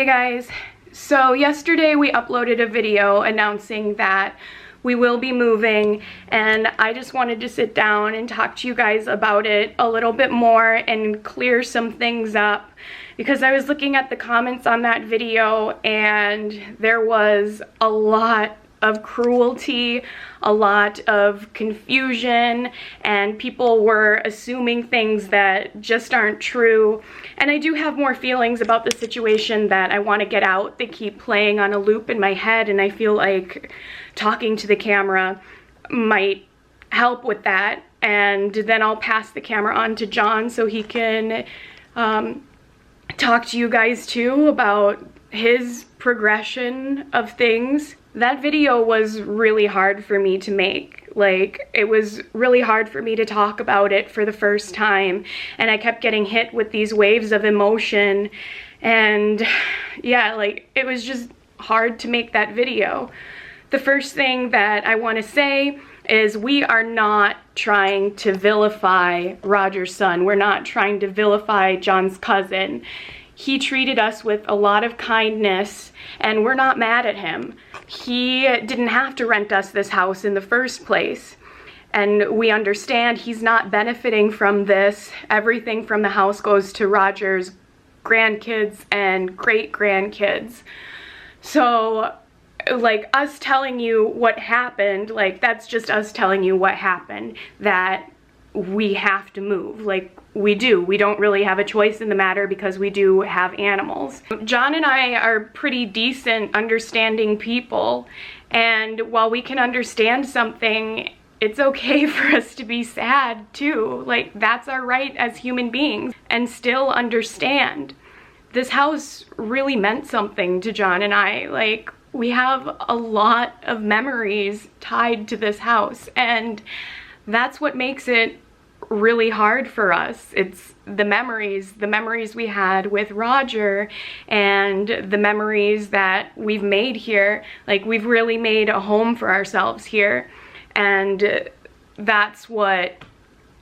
guys, so yesterday we uploaded a video announcing that we will be moving, and I just wanted to sit down and talk to you guys about it a little bit more and clear some things up, because I was looking at the comments on that video and there was a lot of cruelty, a lot of confusion, and people were assuming things that just aren't true. And I do have more feelings about the situation that I want to get out. They keep playing on a loop in my head, and I feel like talking to the camera might help with that. And then I'll pass the camera on to John so he can talk to you guys too about his progression of things. That video was really hard for me to make. Like, it was really hard for me to talk about it for the first time, and I kept getting hit with these waves of emotion, and yeah, like, it was just hard to make that video. The first thing that I want to say is we are not trying to vilify Roger's son. We're not trying to vilify John's cousin. He treated us with a lot of kindness, and we're not mad at him. He didn't have to rent us this house in the first place, and we understand he's not benefiting from this. Everything from the house goes to Roger's grandkids and great-grandkids. So, like, us telling you what happened, like, that's just us telling you what happened, that we have to move. Like, we do. We don't really have a choice in the matter because we do have animals. John and I are pretty decent, understanding people, and while we can understand something, it's okay for us to be sad too. Like, that's our right as human beings, and still understand. This house really meant something to John and I. Like, we have a lot of memories tied to this house, and that's what makes it really hard for us. It's the memories we had with Roger, and the memories that we've made here. Like, we've really made a home for ourselves here, and that's what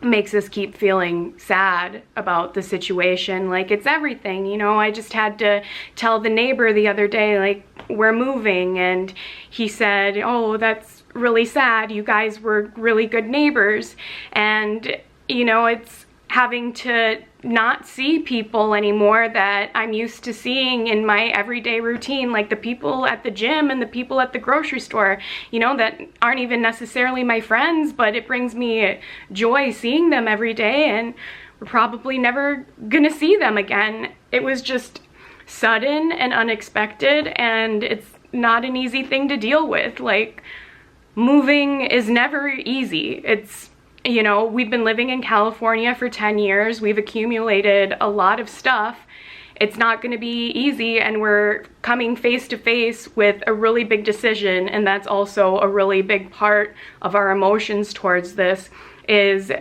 makes us keep feeling sad about the situation. Like, it's everything, you know. I just had to tell the neighbor the other day, like, we're moving, and he said, oh, that's really sad, you guys were really good neighbors. And you know, it's having to not see people anymore that I'm used to seeing in my everyday routine, like the people at the gym and the people at the grocery store, you know, that aren't even necessarily my friends, but it brings me joy seeing them every day, and we're probably never gonna see them again. It was just sudden and unexpected, and it's not an easy thing to deal with. Like, moving is never easy. It's, you know, we've been living in California for 10 years. We've accumulated a lot of stuff. It's not going to be easy, and we're coming face to face with a really big decision, and that's also a really big part of our emotions towards this is,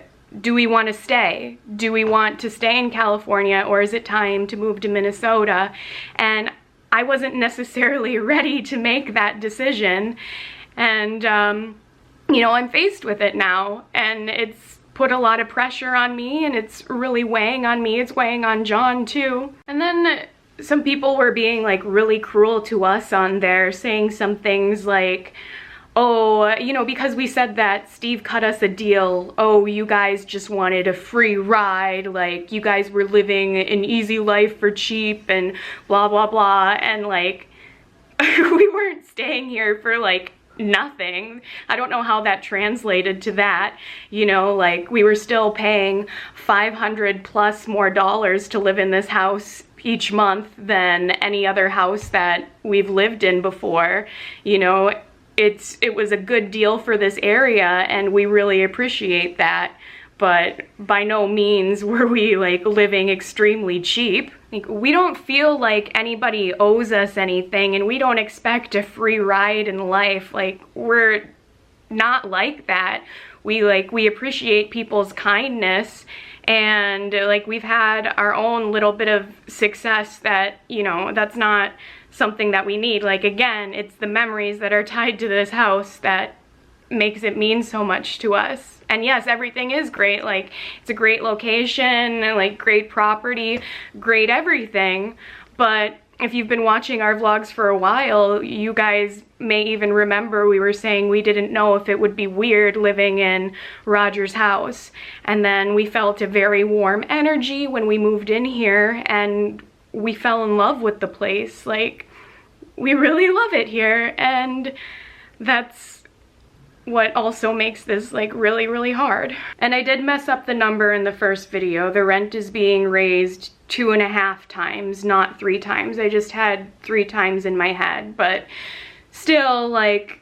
do we want to stay? Do we want to stay in California, or is it time to move to Minnesota? And I wasn't necessarily ready to make that decision, and you know, I'm faced with it now, and it's put a lot of pressure on me, and it's really weighing on me. It's weighing on John too. And then some people were being like really cruel to us on there, saying some things like, oh, you know, because we said that Steve cut us a deal, oh, you guys just wanted a free ride, like, you guys were living an easy life for cheap, and blah, blah, blah, and like, we weren't staying here for like nothing. I don't know how that translated to that, you know, like, we were still paying $500 plus more to live in this house each month than any other house that we've lived in before. You know, it was a good deal for this area, and we really appreciate that, but by no means were we like living extremely cheap. Like, we don't feel like anybody owes us anything, and we don't expect a free ride in life. Like, we're not like that. We appreciate people's kindness, and like, we've had our own little bit of success that, you know, that's not something that we need. Like, again, it's the memories that are tied to this house that makes it mean so much to us. And yes, everything is great. Like, it's a great location, like great property, great everything, but if you've been watching our vlogs for a while, you guys may even remember we were saying we didn't know if it would be weird living in Roger's house. And then we felt a very warm energy when we moved in here, and we fell in love with the place. Like, we really love it here, and that's what also makes this like really, really hard. And I did mess up the number in the first video. The rent is being raised 2.5 times, not 3 times. I just had 3 times in my head, but still, like,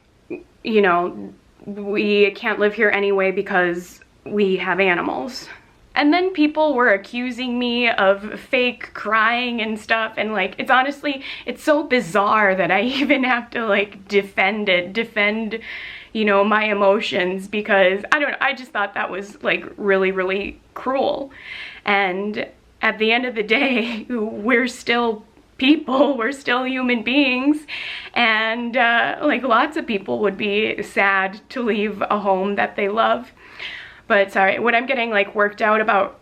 you know, we can't live here anyway because we have animals. And then people were accusing me of fake crying and stuff, and like, it's honestly, it's so bizarre that I even have to like defend, you know, my emotions, because I don't know, I just thought that was like really, really cruel. And at the end of the day, we're still people, we're still human beings, and like, lots of people would be sad to leave a home that they love. But sorry, what I'm getting like worked out about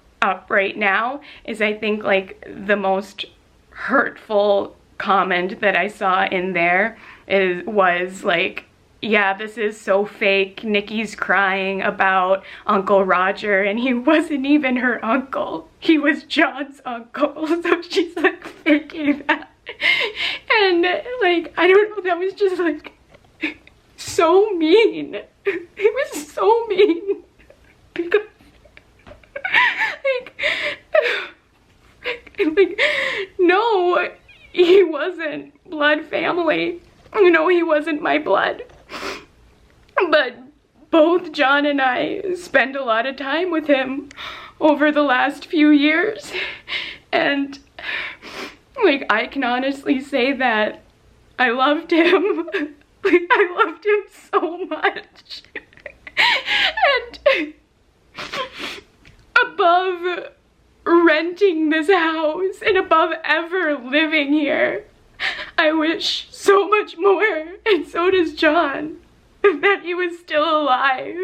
right now is, I think like the most hurtful comment that I saw in there was like, yeah, this is so fake. Nikki's crying about Uncle Roger, and he wasn't even her uncle. He was John's uncle. So she's like faking that. And like, I don't know, that was just like so mean. It was so mean. Because like, no, he wasn't blood family. No, he wasn't my blood. But both John and I spent a lot of time with him over the last few years, and like, I can honestly say that I loved him. Like, I loved him so much. And above renting this house and above ever living here, I wish so much more, and so does John, that he was still alive,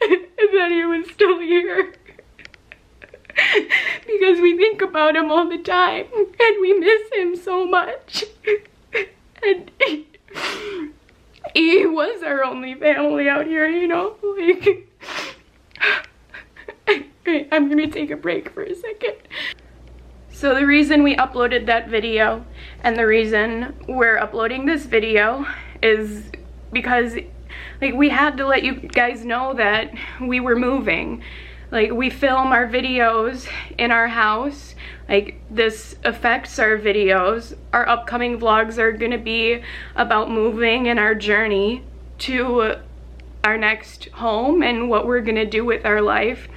and that he was still here. Because we think about him all the time, and we miss him so much. And he was our only family out here, you know, like. I'm gonna take a break for a second. So the reason we uploaded that video, and the reason we're uploading this video, is because like, we had to let you guys know that we were moving. Like, we film our videos in our house. Like, this affects our videos. Our upcoming vlogs are gonna be about moving and our journey to our next home and what we're gonna do with our life.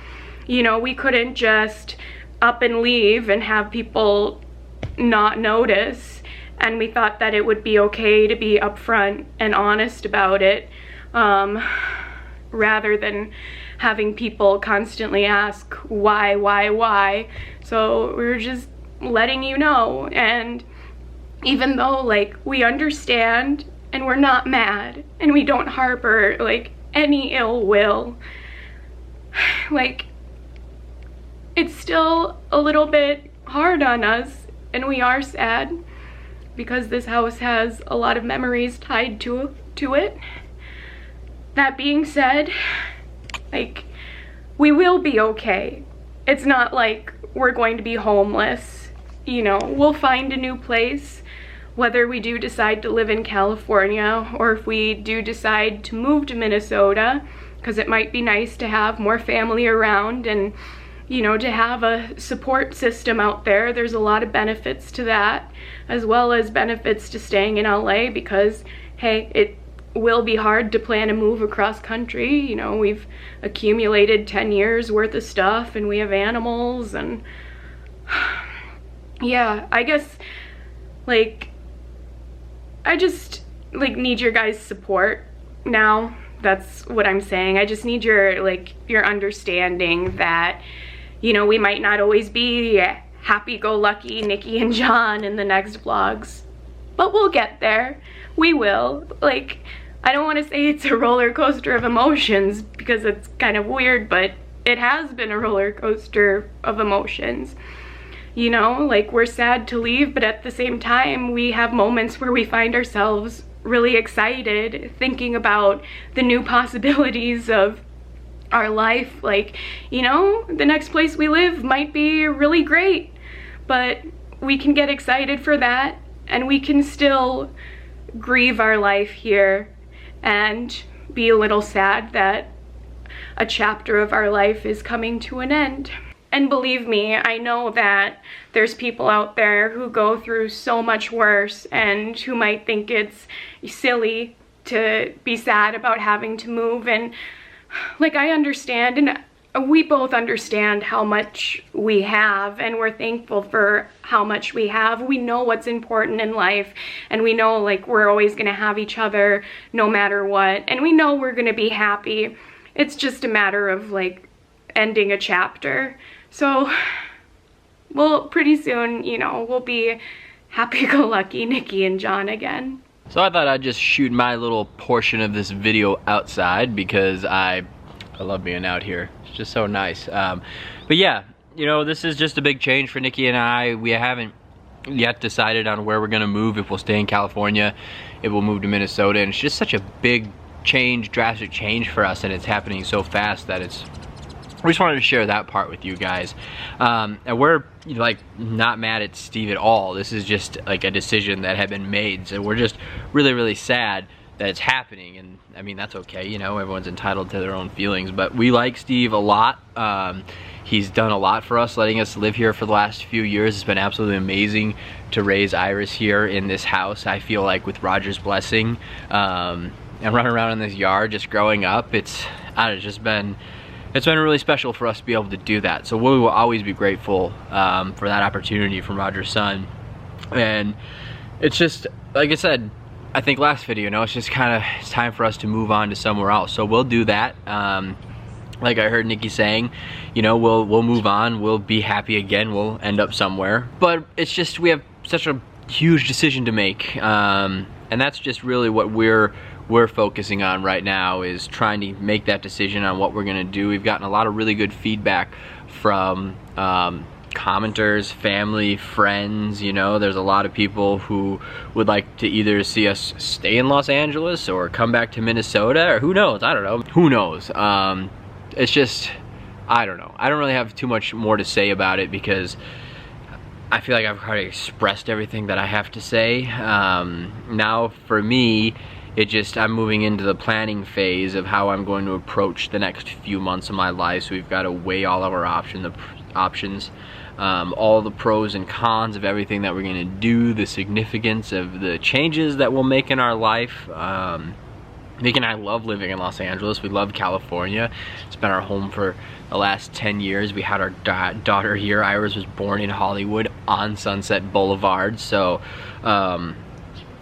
You know, we couldn't just up and leave and have people not notice, and we thought that it would be okay to be upfront and honest about it, rather than having people constantly ask why. So we were just letting you know. And even though like, we understand and we're not mad and we don't harbor like any ill will, like, it's still a little bit hard on us, and we are sad because this house has a lot of memories tied to it. That being said, like, we will be okay. It's not like we're going to be homeless, you know. We'll find a new place, whether we do decide to live in California or if we do decide to move to Minnesota, because it might be nice to have more family around and, you know, to have a support system out there. There's a lot of benefits to that, as well as benefits to staying in LA, because, hey, it will be hard to plan a move across country. You know, we've accumulated 10 years worth of stuff, and we have animals, and yeah, I guess, like, I just, like, need your guys' support now. That's what I'm saying. I just need your, like, your understanding that, you know, we might not always be happy-go-lucky Nikki and John in the next vlogs, but we'll get there. We will. Like, I don't want to say it's a roller coaster of emotions, because it's kind of weird, but it has been a roller coaster of emotions. you know, like we're sad to leave, but at the same time, we have moments where we find ourselves really excited, thinking about the new possibilities of our life. Like, you know, the next place we live might be really great, but we can get excited for that, and we can still grieve our life here and be a little sad that a chapter of our life is coming to an end. And believe me, I know that there's people out there who go through so much worse and who might think it's silly to be sad about having to move. And like, I understand, and we both understand how much we have, and we're thankful for how much we have. We know what's important in life, and we know like we're always gonna have each other no matter what, and we know we're gonna be happy. It's just a matter of like ending a chapter. So, well, pretty soon, you know, we'll be happy-go-lucky Nikki and John again. So I thought I'd just shoot my little portion of this video outside because I love being out here. It's just so nice. But yeah, you know, this is just a big change for Nikki and I. We haven't yet decided on where we're gonna move, if we'll stay in California, if we'll move to Minnesota. And it's just such a big change, drastic change for us, and it's happening so fast that we just wanted to share that part with you guys. And we're like not mad at Steve at all. This is just like a decision that had been made. So we're just really, really sad that it's happening. And I mean, that's okay, you know, everyone's entitled to their own feelings. But we like Steve a lot. He's done a lot for us, letting us live here for the last few years. It's been absolutely amazing to raise Iris here in this house. I feel like with Roger's blessing, and running around in this yard just growing up, it's been really special for us to be able to do that. So we will always be grateful for that opportunity from Roger's son. And it's just, like I said, I think last video, you know, it's just kind of, it's time for us to move on to somewhere else. So we'll do that. Like I heard Nikki saying, you know, we'll move on, we'll be happy again, we'll end up somewhere. But it's just, we have such a huge decision to make. And that's just really what we're focusing on right now, is trying to make that decision on what we're gonna do. We've gotten a lot of really good feedback from commenters, family, friends. You know, there's a lot of people who would like to either see us stay in Los Angeles or come back to Minnesota, or who knows, I don't know, who knows. It's just, I don't know. I don't really have too much more to say about it because I feel like I've already expressed everything that I have to say. Now for me, I'm moving into the planning phase of how I'm going to approach the next few months of my life. So we've got to weigh all of our options, all the pros and cons of everything that we're going to do, the significance of the changes that we'll make in our life. Nikki and I love living in Los Angeles. We love California. It's been our home for the last 10 years. We had our daughter here. Iris was born in Hollywood on Sunset Boulevard. So I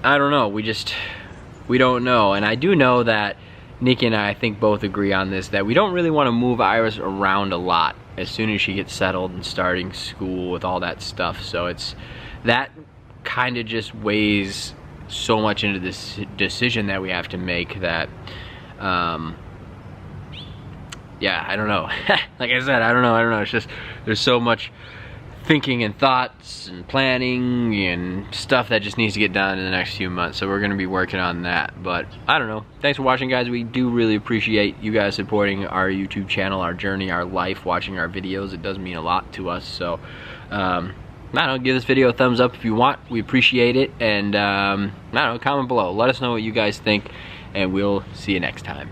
don't know. We don't know. And I do know that Nikki and I think both agree on this, that we don't really want to move Iris around a lot as soon as she gets settled and starting school with all that stuff. So that kind of just weighs so much into this decision that we have to make that yeah, I don't know. Like I said, I don't know. It's just, there's so much thinking and thoughts and planning and stuff that just needs to get done in the next few months. So we're gonna be working on that. But I don't know. Thanks for watching, guys. We do really appreciate you guys supporting our YouTube channel, our journey, our life, watching our videos. It does mean a lot to us. So I don't know, give this video a thumbs up if you want. We appreciate it. And I don't know, comment below. Let us know what you guys think, and we'll see you next time.